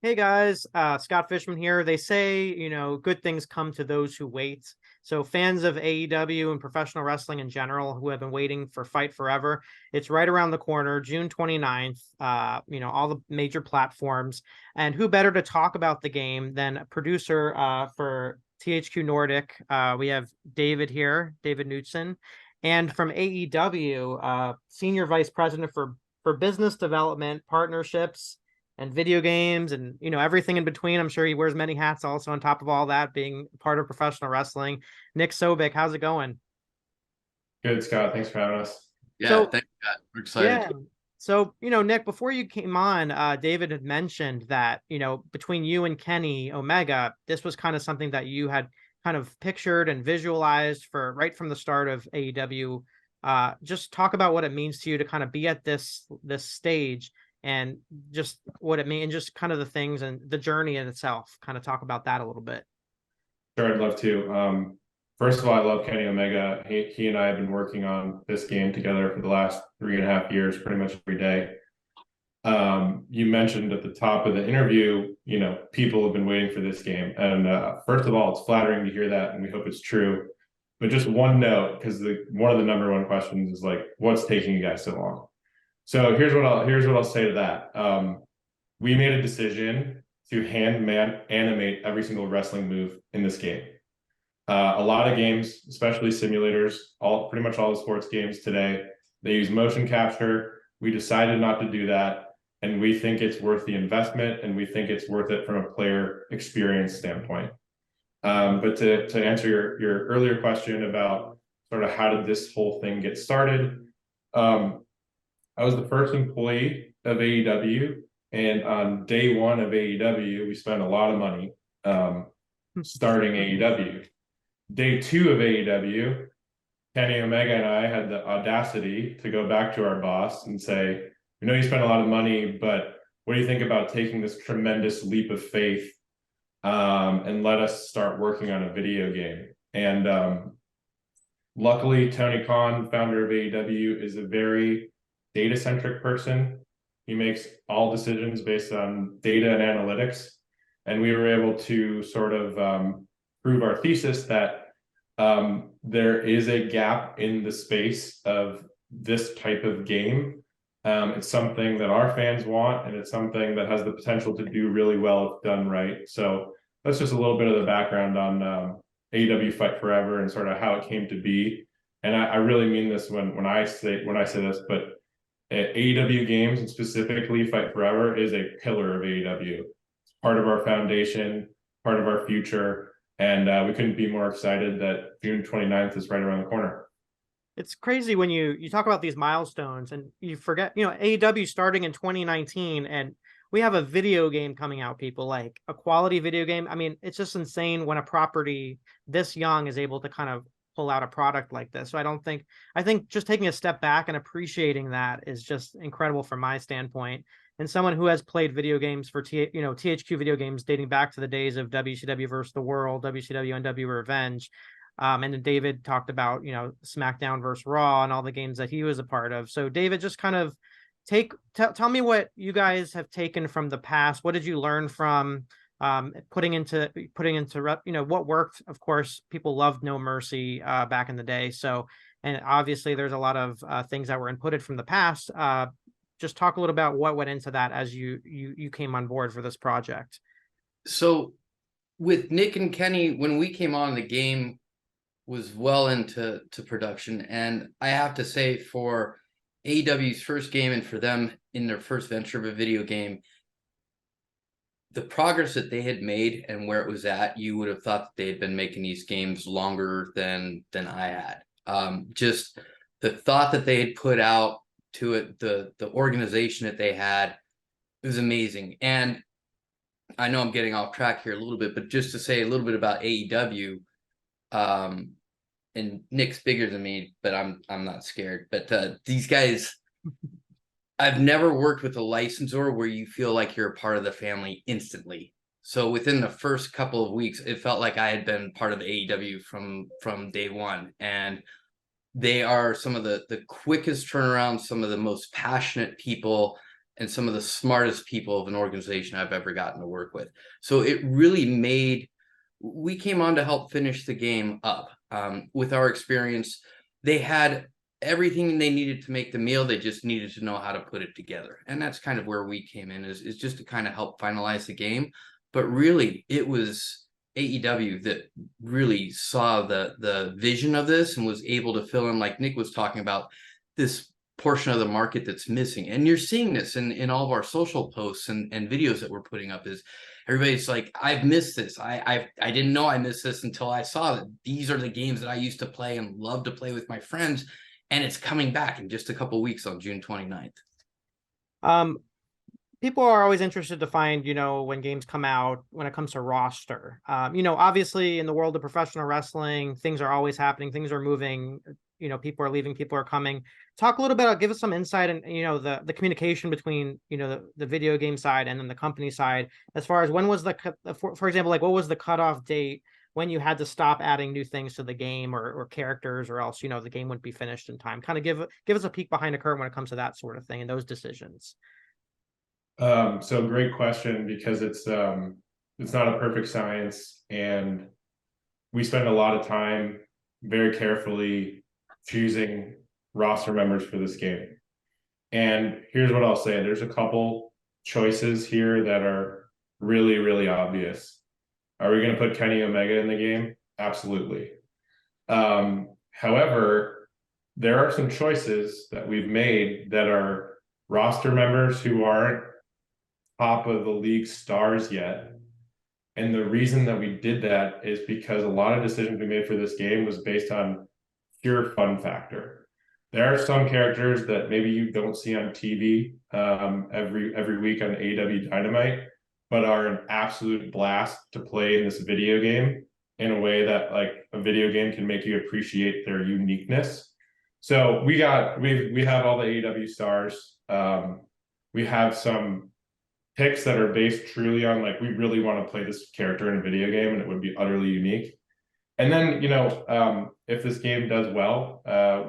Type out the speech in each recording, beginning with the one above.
Hey guys, Scott Fishman here. They say, good things come to those who wait. So fans of AEW and professional wrestling in general who have been waiting for Fight Forever, it's right around the corner, June 29th, all the major platforms. And who better to talk about the game than a producer for THQ Nordic? We have David here, David Knudsen, and from AEW, Senior Vice President for Business Development, Partnerships, and video games and everything in between. I'm sure he wears many hats also on top of all that, being part of professional wrestling. Nick Sobic, how's it going? Good, Scott. Thanks for having us. Yeah, So thanks, Scott. We're yeah. excited. So, Nick, before you came on, David had mentioned that, between you and Kenny Omega, this was kind of something that you had kind of pictured and visualized for right from the start of AEW. Just talk about what it means to you to kind of be at this stage and just what it means, just kind of the things and the journey in itself. Kind of talk about that a little bit. Sure, I'd love to. First of all, I love Kenny Omega. He and I have been working on this game together for the last 3.5 years, pretty much every day. You mentioned at the top of the interview, people have been waiting for this game. And first of all, it's flattering to hear that, and we hope it's true. But just one note, because one of the number one questions is like, what's taking you guys so long? So here's what I'll say to that. We made a decision to animate every single wrestling move in this game. A lot of games, especially simulators, pretty much all the sports games today, they use motion capture. We decided not to do that, and we think it's worth the investment, and we think it's worth it from a player experience standpoint. But to answer your earlier question about sort of how did this whole thing get started, I was the first employee of AEW, and on day one of AEW, we spent a lot of money starting AEW. Day two of AEW, Kenny Omega and I had the audacity to go back to our boss and say, "We know you spent a lot of money, but what do you think about taking this tremendous leap of faith and let us start working on a video game?" And luckily, Tony Khan, founder of AEW, is a very data-centric person. He makes all decisions based on data and analytics. And we were able to sort of prove our thesis that there is a gap in the space of this type of game. It's something that our fans want, and it's something that has the potential to do really well if done right. So that's just a little bit of the background on AEW Fight Forever and sort of how it came to be. And I really mean this when I say this, but AEW games, and specifically Fight Forever, is a pillar of AEW. It's part of our foundation, part of our future, and we couldn't be more excited that June 29th is right around the corner. It's crazy when you talk about these milestones and you forget, AEW starting in 2019, and we have a video game coming out, people, like a quality video game. I mean, it's just insane when a property this young is able to kind of pull out a product like this. So I think just taking a step back and appreciating that is just incredible from my standpoint. And someone who has played video games for THQ video games dating back to the days of WCW versus the World, WCW NW Revenge. And then David talked about, SmackDown versus Raw and all the games that he was a part of. So David, just kind of tell me what you guys have taken from the past. What did you learn from putting into what worked? Of course, people loved No Mercy back in the day. So, and obviously there's a lot of things that were inputted from the past. Just talk a little about what went into that as you came on board for this project. So with Nick and Kenny, when we came on, the game was well into production. And I have to say, for AEW's first game and for them in their first venture of a video game, the progress that they had made and where it was at, you would have thought that they had been making these games longer than I had. Just the thought that they had put out to it, the organization that they had, it was amazing. And I know I'm getting off track here a little bit, but just to say a little bit about AEW, and Nick's bigger than me, but I'm not scared. But these guys, I've never worked with a licensor where you feel like you're a part of the family instantly. So within the first couple of weeks, it felt like I had been part of AEW from day one. And they are some of the quickest turnarounds, some of the most passionate people. and some of the smartest people of an organization I've ever gotten to work with. So it really made, we came on to help finish the game up. With our experience, they had everything they needed to make the meal. They just needed to know how to put it together. And that's kind of where we came in, is just to kind of help finalize the game. But really, it was AEW that really saw the vision of this and was able to fill in, like Nick was talking about, this portion of the market that's missing. And you're seeing this in all of our social posts and videos that we're putting up, is everybody's like, I've missed this. I didn't know I missed this until I saw that these are the games that I used to play and love to play with my friends. And it's coming back in just a couple of weeks on June 29th. People are always interested to find, when games come out, when it comes to roster. Obviously in the world of professional wrestling, things are always happening, things are moving, people are leaving, people are coming. Talk a little bit, give us some insight and, the communication between, the video game side and then the company side, as far as when was for example, like what was the cutoff date when you had to stop adding new things to the game or characters, or else, the game wouldn't be finished in time. Kind of give us a peek behind the curtain when it comes to that sort of thing and those decisions. So great question, because it's not a perfect science, and we spend a lot of time very carefully choosing roster members for this game. And here's what I'll say. There's a couple choices here that are really, really obvious. Are we going to put Kenny Omega in the game? Absolutely. However, there are some choices that we've made that are roster members who aren't top of the league stars yet. And the reason that we did that is because a lot of decisions we made for this game was based on pure fun factor. There are some characters that maybe you don't see on TV every week on AEW Dynamite, but are an absolute blast to play in this video game in a way that like a video game can make you appreciate their uniqueness. So we have all the AEW stars. We have some picks that are based truly on like, we really want to play this character in a video game and it would be utterly unique. And then, if this game does well,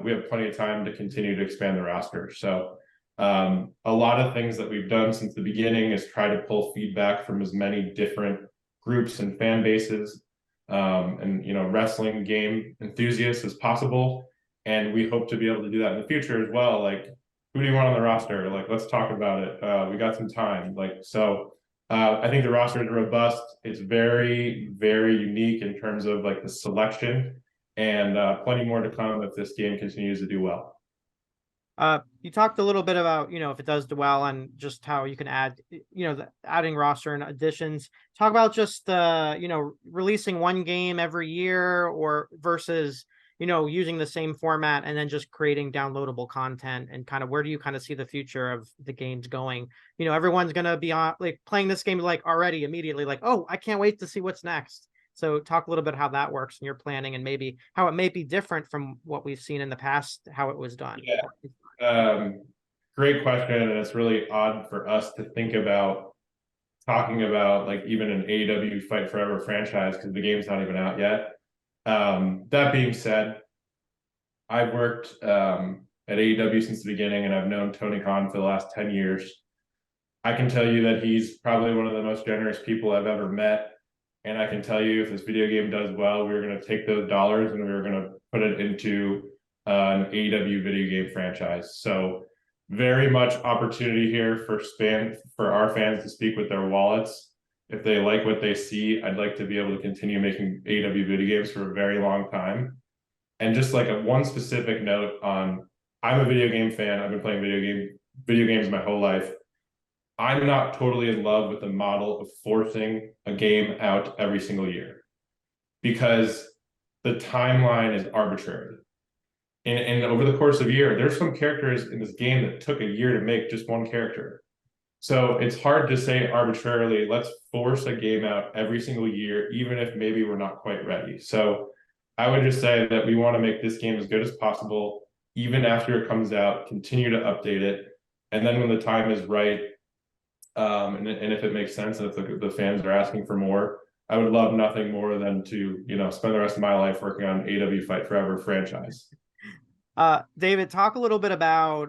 we have plenty of time to continue to expand the roster. So a lot of things that we've done since the beginning is try to pull feedback from as many different groups and fan bases and wrestling game enthusiasts as possible. And we hope to be able to do that in the future as well. Like, who do you want on the roster? Like, let's talk about it. We got some time. I think the roster is robust. It's very, very unique in terms of like the selection, and plenty more to come if this game continues to do well. You talked a little bit about, if it does do well and just how you can add, adding roster and additions. Talk about just, releasing one game every year or versus, using the same format and then just creating downloadable content, and kind of where do you kind of see the future of the games going? Everyone's going to be on like playing this game like already immediately, like, oh, I can't wait to see what's next. So talk a little bit how that works in your planning and maybe how it may be different from what we've seen in the past, how it was done. Yeah. Great question. And it's really odd for us to think about talking about like even an AEW Fight Forever franchise because the game's not even out yet. That being said, I've worked at AEW since the beginning, and I've known Tony Khan for the last 10 years. I can tell you that he's probably one of the most generous people I've ever met. And I can tell you if this video game does well, we're going to take those dollars and we're going to put it into an AEW video game franchise. So very much opportunity here for our fans to speak with their wallets. If they like what they see, I'd like to be able to continue making AEW video games for a very long time. And just like one specific note on, I'm a video game fan. I've been playing video games my whole life. I'm not totally in love with the model of forcing a game out every single year, because the timeline is arbitrary. And over the course of a year, there's some characters in this game that took a year to make just one character. So it's hard to say arbitrarily, let's force a game out every single year, even if maybe we're not quite ready. So I would just say that we want to make this game as good as possible, even after it comes out, continue to update it. And then when the time is right, and if it makes sense, and if the fans are asking for more, I would love nothing more than to, spend the rest of my life working on AEW Fight Forever franchise. David, talk a little bit about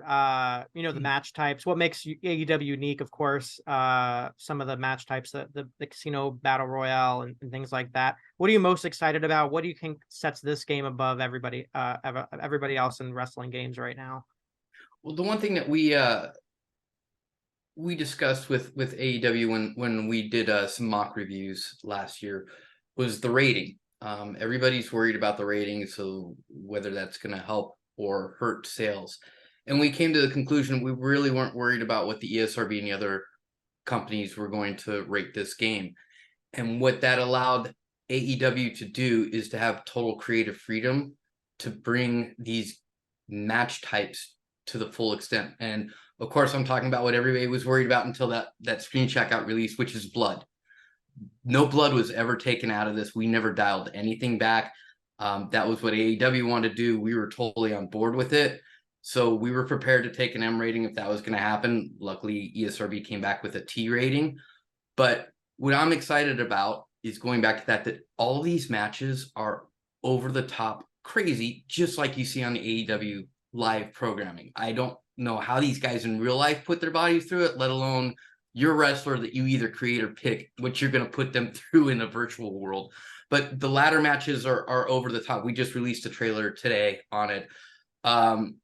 the match types. What makes AEW unique, of course, some of the match types, the casino battle royale and things like that. What are you most excited about? What do you think sets this game above everybody else in wrestling games right now? Well, the one thing that we discussed with AEW when we did some mock reviews last year was the rating. Everybody's worried about the rating, so whether that's going to help or hurt sales. And we came to the conclusion we really weren't worried about what the ESRB and the other companies were going to rate this game. And what that allowed AEW to do is to have total creative freedom to bring these match types to the full extent. And of course, I'm talking about what everybody was worried about until that screenshot got released, which is blood. No blood was ever taken out of this. We never dialed anything back. That was what AEW wanted to do. We were totally on board with it. So we were prepared to take an M rating if that was going to happen. Luckily, ESRB came back with a T rating. But what I'm excited about is going back to that all these matches are over the top crazy, just like you see on the AEW live programming. I don't know how these guys in real life put their bodies through it, let alone your wrestler that you either create or pick what you're going to put them through in a virtual world. But the ladder matches are over the top. We just released a trailer today on it.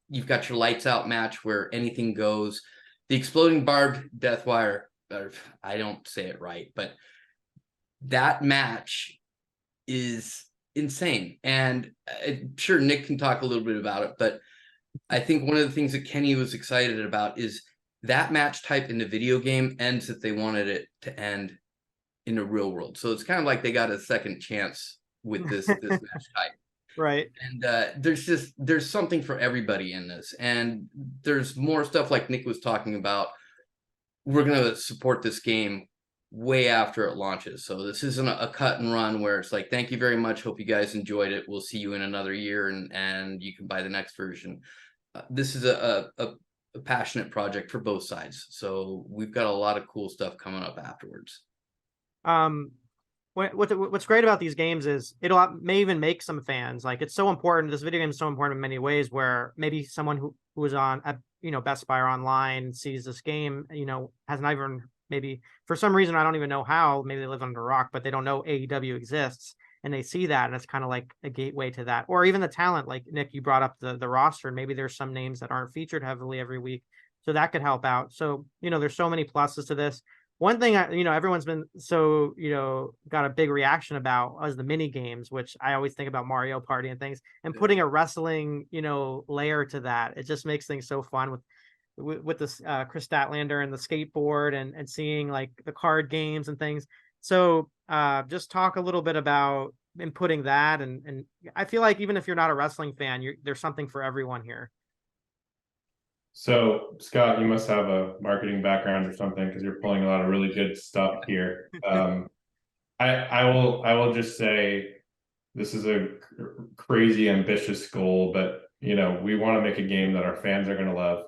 You've got your lights out match where anything goes. The exploding barbed death wire, I don't say it right, but that match is insane. And I'm sure Nick can talk a little bit about it, but I think one of the things that Kenny was excited about is that match type in the video game ends if they wanted it to end in the real world. So it's kind of like they got a second chance with this match type. Right. And there's something for everybody in this. And there's more stuff like Nick was talking about. We're going to support this game way after it launches. So this isn't a cut and run where it's like, thank you very much. Hope you guys enjoyed it. We'll see you in another year and you can buy the next version. This is a passionate project for both sides. So we've got a lot of cool stuff coming up afterwards. What's great about these games is may even make some fans, like, it's so important. This video game is so important in many ways, where maybe someone who was on at Best Buy or online sees this game, has not even, maybe for some reason, I don't even know how, maybe they live under a rock, but they don't know AEW exists, and they see that, and it's kind of like a gateway to that. Or even the talent, like Nick, you brought up the roster, and maybe there's some names that aren't featured heavily every week, so that could help out. So there's so many pluses to this. One thing, everyone's been so, got a big reaction about is the mini games, which I always think about Mario Party and things, and putting a wrestling, layer to that. It just makes things so fun with this Chris Statlander and the skateboard and seeing like the card games and things. So just talk a little bit about inputting that. And I feel like even if you're not a wrestling fan, there's something for everyone here. So, Scott, you must have a marketing background or something, because you're pulling a lot of really good stuff here. I will just say this is a crazy ambitious goal, but we want to make a game that our fans are going to love,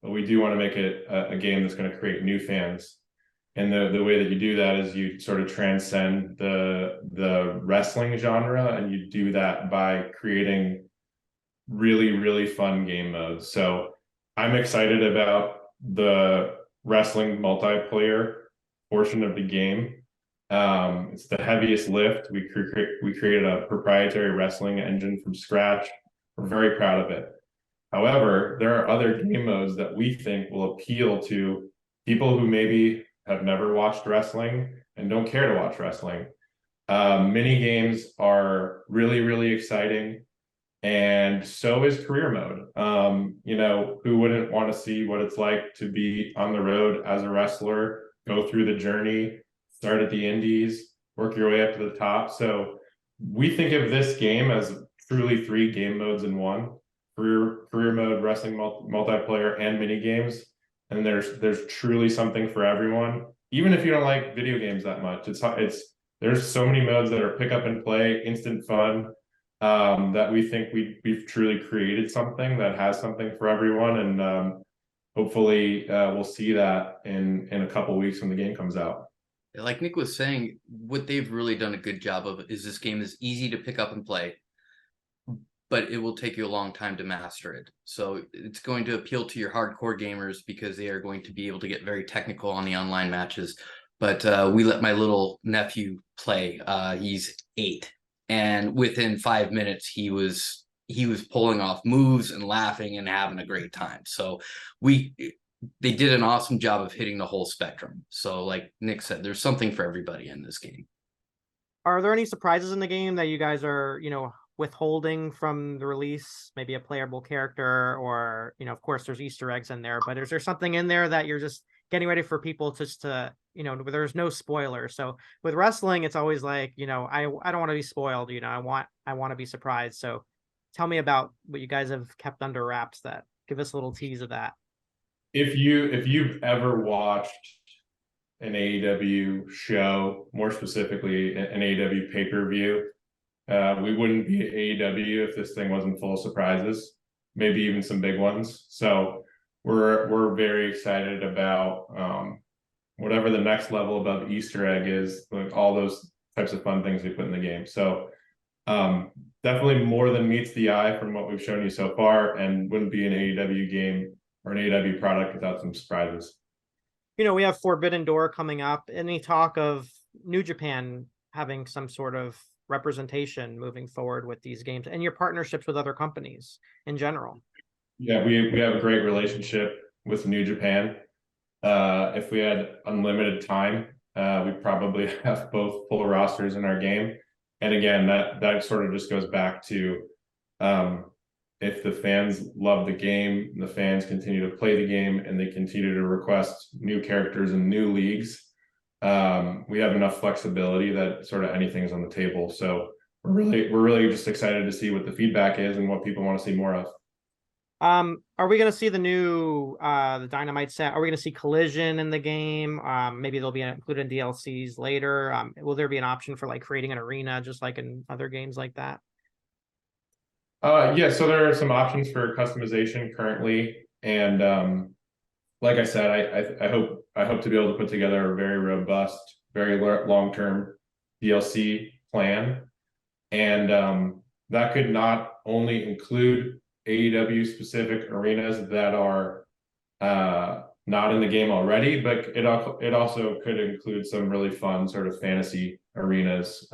but we do want to make it a game that's going to create new fans. And the way that you do that is you sort of transcend the wrestling genre, and you do that by creating really, really fun game modes. So I'm excited about the wrestling multiplayer portion of the game. It's the heaviest lift. We created a proprietary wrestling engine from scratch. We're very proud of it. However, there are other game modes that we think will appeal to people who maybe have never watched wrestling and don't care to watch wrestling. Mini games are really, really exciting. And so is career mode. Who wouldn't want to see what it's like to be on the road as a wrestler, go through the journey, start at the indies, work your way up to the top. So we think of this game as truly 3 game modes in one: career mode, wrestling multiplayer, and mini games. And there's truly something for everyone. Even if you don't like video games that much, there's so many modes that are pick up and play, instant fun. That we think we've truly created something that has something for everyone, and hopefully we'll see that in a couple of weeks when the game comes out. Like Nick was saying, what they've really done a good job of is this game is easy to pick up and play, but it will take you a long time to master it. So it's going to appeal to your hardcore gamers because they are going to be able to get very technical on the online matches. But we let my little nephew play. He's 8, and within 5 minutes, he was pulling off moves and laughing and having a great time. So they did an awesome job of hitting the whole spectrum. So like Nick said, there's something for everybody in this game. Are there any surprises in the game that you guys are, withholding from the release? Maybe a playable character, or, of course there's Easter eggs in there, but is there something in there that you're just getting ready for people just to, there's no spoilers. So with wrestling, it's always like, I don't want to be spoiled. I want to be surprised. So tell me about what you guys have kept under wraps, that give us a little tease of that. If you've ever watched an AEW show, more specifically an AEW pay-per-view, we wouldn't be at AEW if this thing wasn't full of surprises, maybe even some big ones. So we're very excited about whatever the next level above Easter egg is, like all those types of fun things we put in the game. So definitely more than meets the eye from what we've shown you so far, and wouldn't be an AEW game or an AEW product without some surprises. We have Forbidden Door coming up. Any talk of New Japan having some sort of representation moving forward with these games, and your partnerships with other companies in general? Yeah, we have a great relationship with New Japan. If we had unlimited time, we'd probably have both full rosters in our game. And again, that sort of just goes back to if the fans love the game, the fans continue to play the game, and they continue to request new characters and new leagues, we have enough flexibility that sort of anything is on the table. So we're really just excited to see what the feedback is and what people want to see more of. Are we going to see the new the Dynamite set? Are we going to see Collision in the game? Maybe they'll be included in DLCs later. Will there be an option for like creating an arena just like in other games like that? Yeah, so there are some options for customization currently, and like I said, I hope to be able to put together a very robust, very long-term DLC plan, and that could not only include AEW specific arenas that are not in the game already, but it also could include some really fun sort of fantasy arenas,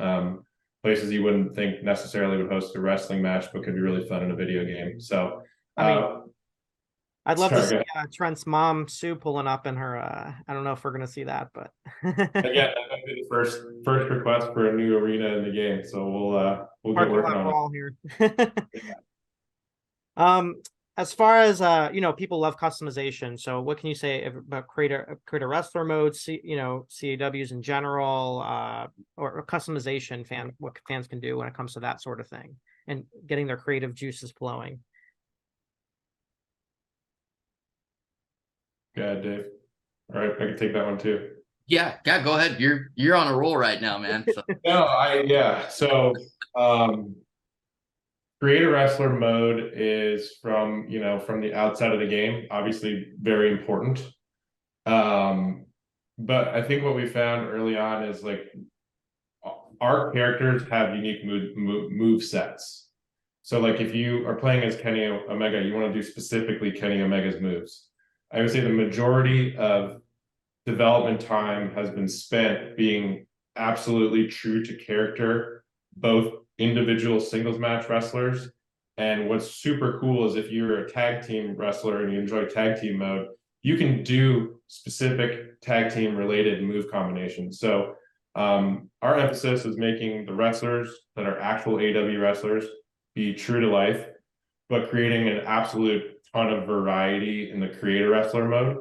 places you wouldn't think necessarily would host a wrestling match, but could be really fun in a video game. So I'd love to see Trent's mom Sue pulling up in her. I don't know if we're gonna see that, but again, that might be the first request for a new arena in the game. So we'll get working on it. Here. As far as people love customization. So what can you say about create a wrestler mode, CAWs in general, or customization what fans can do when it comes to that sort of thing and getting their creative juices flowing? Yeah, Dave. All right, I can take that one too. Yeah, go ahead. You're on a roll right now, man. So. So create a wrestler mode is from the outside of the game, obviously very important. But I think what we found early on is like our characters have unique move sets. So like if you are playing as Kenny Omega, you want to do specifically Kenny Omega's moves. I would say the majority of development time has been spent being absolutely true to character, both individual singles match wrestlers. And what's super cool is if you're a tag team wrestler and you enjoy tag team mode, you can do specific tag team related move combinations. So our emphasis is making the wrestlers that are actual AEW wrestlers be true to life, but creating an absolute ton of variety in the creator wrestler mode.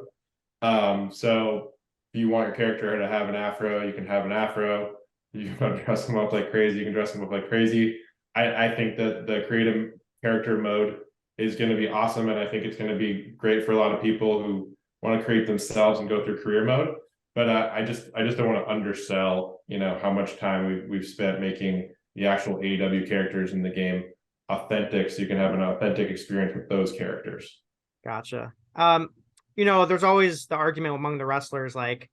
So if you want your character to have an afro, you can have an afro. You want to dress them up like crazy, you can dress them up like crazy. I think that the creative character mode is going to be awesome, and I think it's going to be great for a lot of people who want to create themselves and go through career mode. But I just don't want to undersell, how much time we've spent making the actual AEW characters in the game authentic, so you can have an authentic experience with those characters. Gotcha. There's always the argument among the wrestlers, like,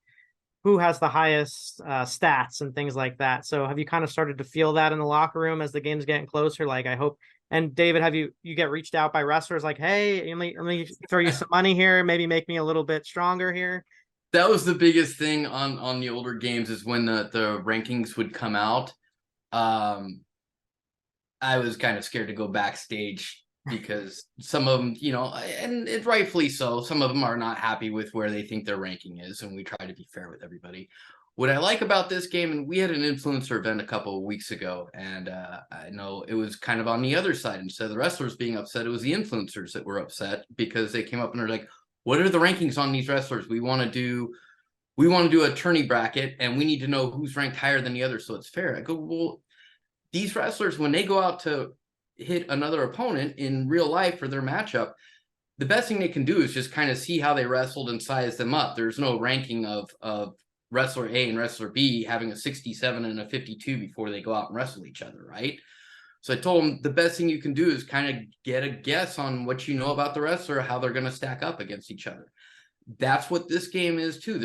who has the highest stats and things like that. So have you kind of started to feel that in the locker room as the game's getting closer? Like, I hope. And David, have you get reached out by wrestlers like, hey, let me throw you some money here, maybe make me a little bit stronger here? That was the biggest thing on the older games, is when the rankings would come out. I was kind of scared to go backstage because some of them, and it's rightfully so, some of them are not happy with where they think their ranking is, and we try to be fair with everybody. What I like about this game, and we had an influencer event a couple of weeks ago, and I know it was kind of on the other side. Instead of the wrestlers being upset, it was the influencers that were upset because they came up and they're like, what are the rankings on these wrestlers? We want to do a tourney bracket, and we need to know who's ranked higher than the other so it's fair. I go, well, these wrestlers, when they go out to hit another opponent in real life for their matchup, the best thing they can do is just kind of see how they wrestled and size them up. There's no ranking of wrestler A and wrestler B having a 67 and a 52 before they go out and wrestle each other, right? So I told them the best thing you can do is kind of get a guess on what you know about the wrestler, how they're going to stack up against each other. That's what this game is too.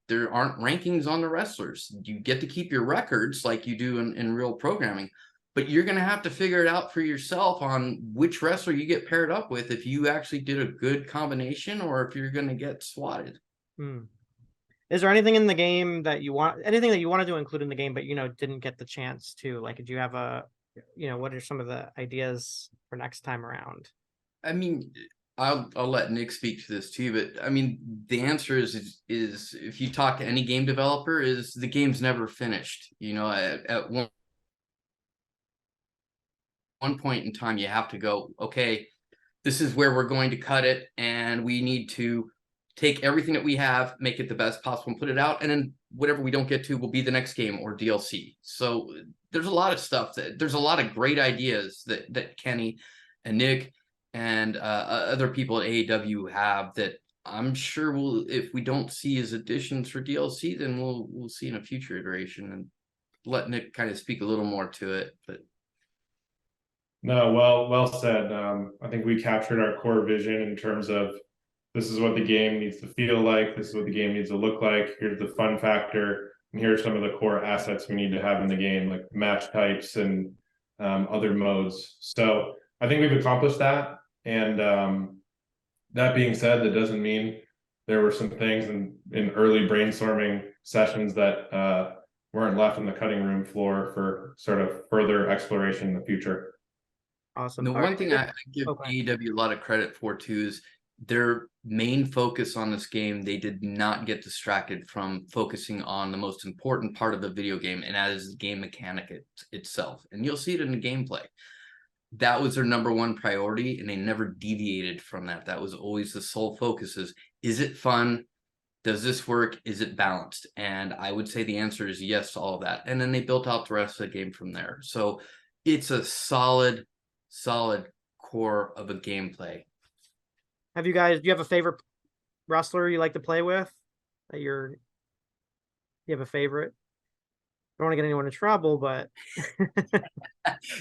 There aren't rankings on the wrestlers. You get to keep your records like you do in real programming, but you're going to have to figure it out for yourself on which wrestler you get paired up with, if you actually did a good combination or if you're going to get swatted. Is there anything in the game that you wanted to include in the game, but didn't get the chance to? Like, did you have what are some of the ideas for next time around? I mean, I'll let Nick speak to this too, but I mean, the answer is if you talk to any game developer, is the game's never finished. At one point in time, you have to go, okay, this is where we're going to cut it, and we need to take everything that we have, make it the best possible, and put it out, and then whatever we don't get to will be the next game or DLC. So there's a lot of stuff there's a lot of great ideas that Kenny and Nick and other people at AEW have that I'm sure if we don't see as additions for DLC, then we'll see in a future iteration, and let Nick kind of speak a little more to it. But no, well said. I think we captured our core vision in terms of this is what the game needs to feel like, this is what the game needs to look like, here's the fun factor, and here are some of the core assets we need to have in the game, like match types and other modes. So I think we've accomplished that. And that being said, that doesn't mean there were some things in early brainstorming sessions that weren't left on the cutting room floor for sort of further exploration in the future. Awesome. The one thing I give AEW a lot of credit for too is their main focus on this game. They did not get distracted from focusing on the most important part of the video game, and that is the game mechanic itself. And you'll see it in the gameplay. That was their number one priority, and they never deviated from that. That was always the sole focus: is it fun? Does this work? Is it balanced? And I would say the answer is yes to all of that. And then they built out the rest of the game from there. So it's a solid core of a gameplay. Do you have a favorite wrestler you like to play with? You have a favorite? Don't want to get anyone in trouble, but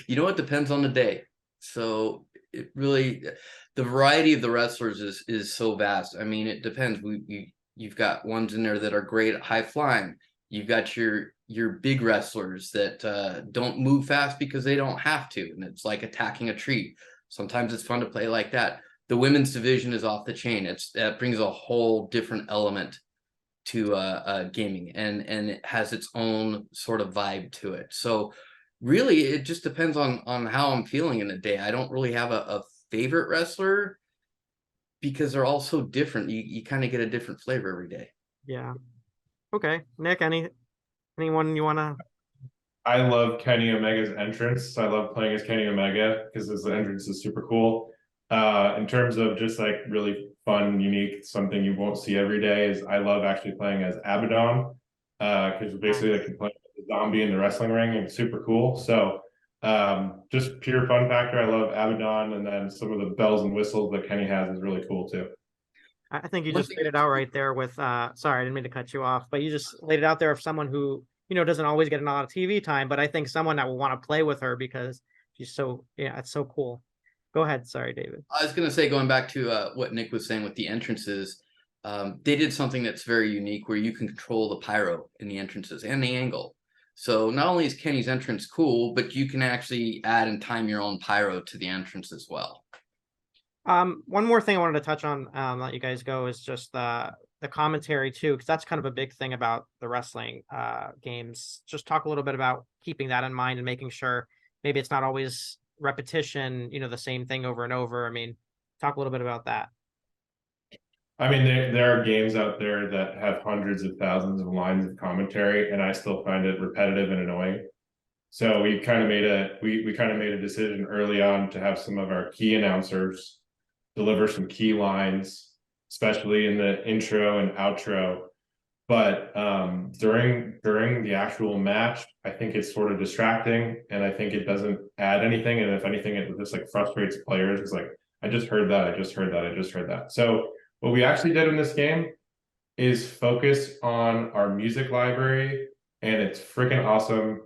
it depends on the day. So it really, the variety of the wrestlers is so vast. I mean, it depends. You've got ones in there that are great at high flying. You've got your big wrestlers that don't move fast because they don't have to, and it's like attacking a tree. Sometimes it's fun to play like that. The women's division is off the chain. That brings a whole different element to gaming, and it has its own sort of vibe to it. So really, it just depends on how I'm feeling in the day. I don't really have a favorite wrestler because they're all so different. You kind of get a different flavor every day. Yeah. Okay, Nick, anyone you want to? I love Kenny Omega's entrance. I love playing as Kenny Omega because his entrance is super cool. In terms of just like really fun, unique, something you won't see every day, is I love actually playing as Abaddon because basically I can play as a zombie in the wrestling ring, and it's super cool. So just pure fun factor. I love Abaddon, and then some of the bells and whistles that Kenny has is really cool too. I think you just laid it out right there with sorry, I didn't mean to cut you off, but you just laid it out there of someone who doesn't always get a lot of TV time, but I think someone that will want to play with her because she's it's so cool. Go ahead. Sorry, David. I was going to say, going back to what Nick was saying with the entrances, they did something that's very unique where you can control the pyro in the entrances and the angle. So not only is Kenny's entrance cool, but you can actually add and time your own pyro to the entrance as well. One more thing I wanted to touch on, let you guys go, is just the commentary too, because that's kind of a big thing about the wrestling games. Just talk a little bit about keeping that in mind and making sure maybe it's not always repetition, the same thing over and over. I mean, talk a little bit about that. I mean, there are games out there that have hundreds of thousands of lines of commentary, and I still find it repetitive and annoying. So we kind of made a decision early on to have some of our key announcers deliver some key lines, especially in the intro and outro. But during the actual match, I think it's sort of distracting, and I think it doesn't add anything. And if anything, it just like frustrates players. It's like, I just heard that, I just heard that, I just heard that. So what we actually did in this game is focus on our music library, and it's freaking awesome.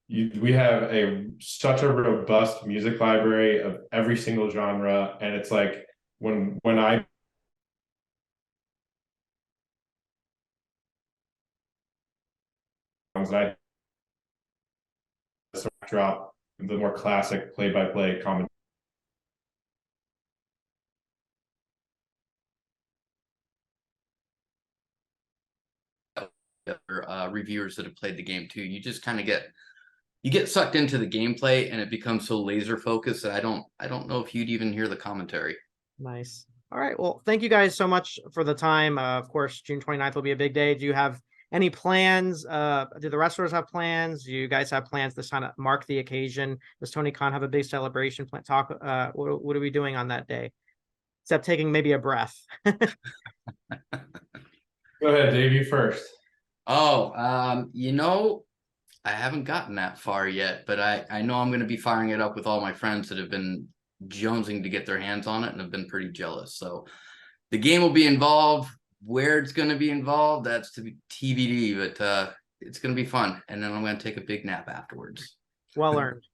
We have such a robust music library of every single genre, and it's like when I drop the more classic play-by-play comment. Reviewers that have played the game too, you just kind of get sucked into the gameplay, and it becomes so laser focused that I don't know if you'd even hear the commentary. Nice. All right, well, thank you guys so much for the time. Of course, June 29th will be a big day. Do you have any plans? Do the wrestlers have plans? Do you guys have plans to kind of mark the occasion? Does Tony Khan have a big celebration plan? What are we doing on that day, except taking maybe a breath? Go ahead, Dave, you first. Oh, I haven't gotten that far yet, but I know I'm going to be firing it up with all my friends that have been jonesing to get their hands on it and have been pretty jealous. So the game will be involved. Where it's going to be involved, that's to be TBD, but it's going to be fun. And then I'm going to take a big nap afterwards. Well earned.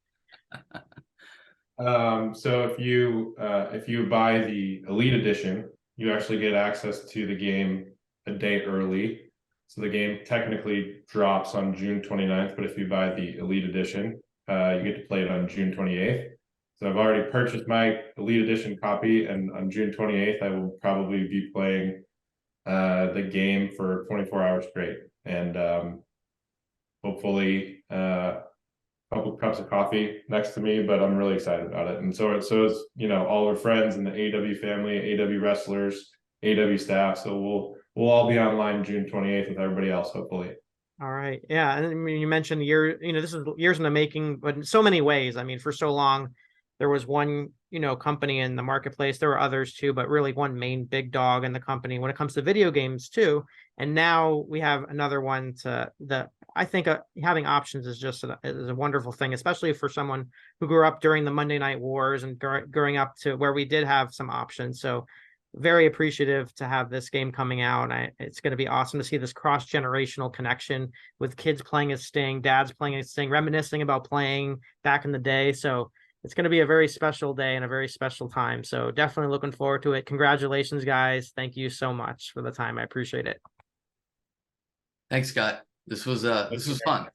So if you buy the Elite Edition, you actually get access to the game a day early. So the game technically drops on June 29th, but if you buy the Elite Edition, you get to play it on June 28th. So I've already purchased my Elite Edition copy, and on June 28th, I will probably be playing the game for 24 hours straight, and hopefully a couple of cups of coffee next to me, but I'm really excited about it. And so is all our friends in the AEW family, AEW wrestlers, AEW staff. So we'll all be online June 28th with everybody else, hopefully. All right. Yeah. And I mean, you mentioned this is years in the making, but in so many ways. I mean, for so long, there was one, company in the marketplace. There were others too, but really one main big dog in the company when it comes to video games too. And now we have another one I think having options is just is a wonderful thing, especially for someone who grew up during the Monday Night Wars and growing up to where we did have some options. So very appreciative to have this game coming out. It's going to be awesome to see this cross-generational connection with kids playing as Sting, dads playing as Sting, reminiscing about playing back in the day. So it's going to be a very special day and a very special time. So definitely looking forward to it. Congratulations, guys. Thank you so much for the time. I appreciate it. Thanks, Scott. This was fun.